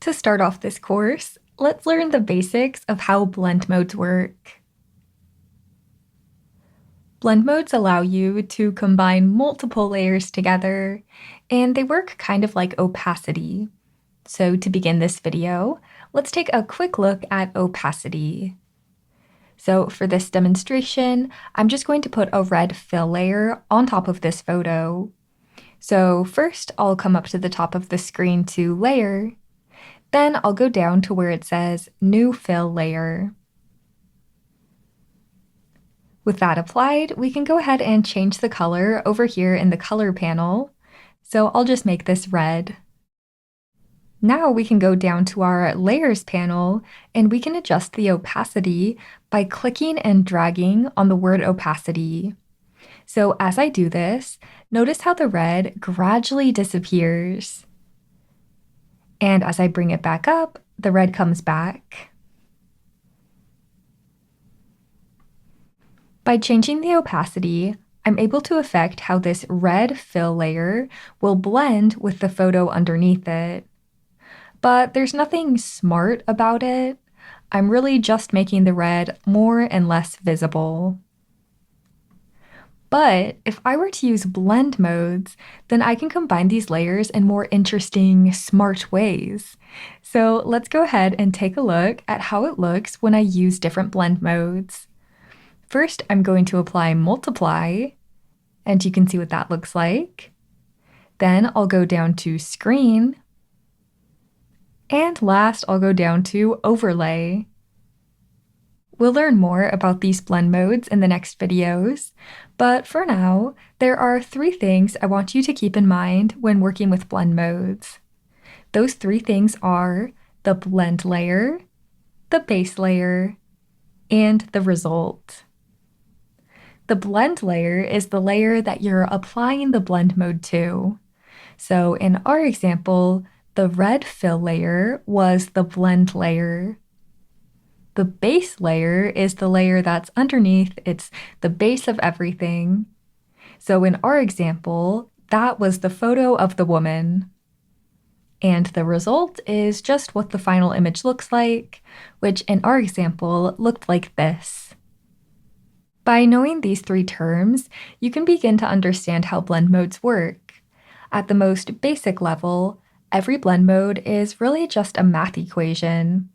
To start off this course, let's learn the basics of how blend modes work. Blend modes allow you to combine multiple layers together, and they work kind of like opacity. So to begin this video, let's take a quick look at opacity. So for this demonstration, I'm just going to put a red fill layer on top of this photo. So first, I'll come up to the top of the screen to Layer. Then I'll go down to where it says New Fill Layer. With that applied, we can go ahead and change the color over here in the Color panel. So I'll just make this red. Now we can go down to our Layers panel, and we can adjust the opacity by clicking and dragging on the word opacity. So as I do this, notice how the red gradually disappears. And as I bring it back up, the red comes back. By changing the opacity, I'm able to affect how this red fill layer will blend with the photo underneath it. But there's nothing smart about it. I'm really just making the red more and less visible. But if I were to use blend modes, then I can combine these layers in more interesting, smart ways. So let's go ahead and take a look at how it looks when I use different blend modes. First, I'm going to apply multiply, and you can see what that looks like. Then I'll go down to screen. And last, I'll go down to overlay. We'll learn more about these blend modes in the next videos, but for now, there are 3 things I want you to keep in mind when working with blend modes. Those 3 things are the blend layer, the base layer, and the result. The blend layer is the layer that you're applying the blend mode to. So in our example, the red fill layer was the blend layer. The base layer is the layer that's underneath, it's the base of everything. So in our example, that was the photo of the woman. And the result is just what the final image looks like, which in our example looked like this. By knowing these 3 terms, you can begin to understand how blend modes work. At the most basic level, every blend mode is really just a math equation.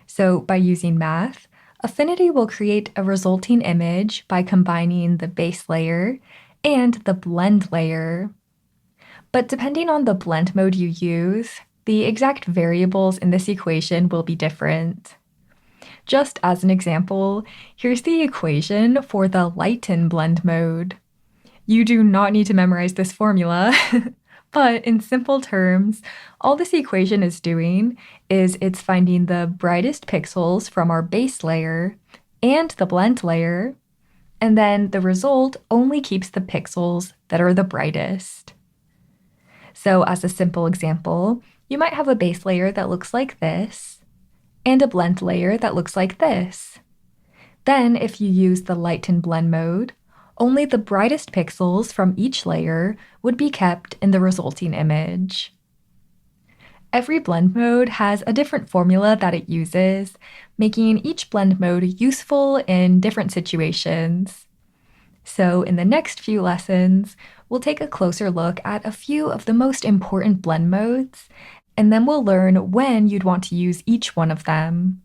So by using math, Affinity will create a resulting image by combining the base layer and the blend layer. But depending on the blend mode you use, the exact variables in this equation will be different. Just as an example, here's the equation for the lighten blend mode. You do not need to memorize this formula, but in simple terms, all this equation is doing is it's finding the brightest pixels from our base layer and the blend layer, and then the result only keeps the pixels that are the brightest. So as a simple example, you might have a base layer that looks like this, and a blend layer that looks like this. Then, if you use the lighten blend mode, only the brightest pixels from each layer would be kept in the resulting image. Every blend mode has a different formula that it uses, making each blend mode useful in different situations. So in the next few lessons, we'll take a closer look at a few of the most important blend modes, and then we'll learn when you'd want to use each one of them.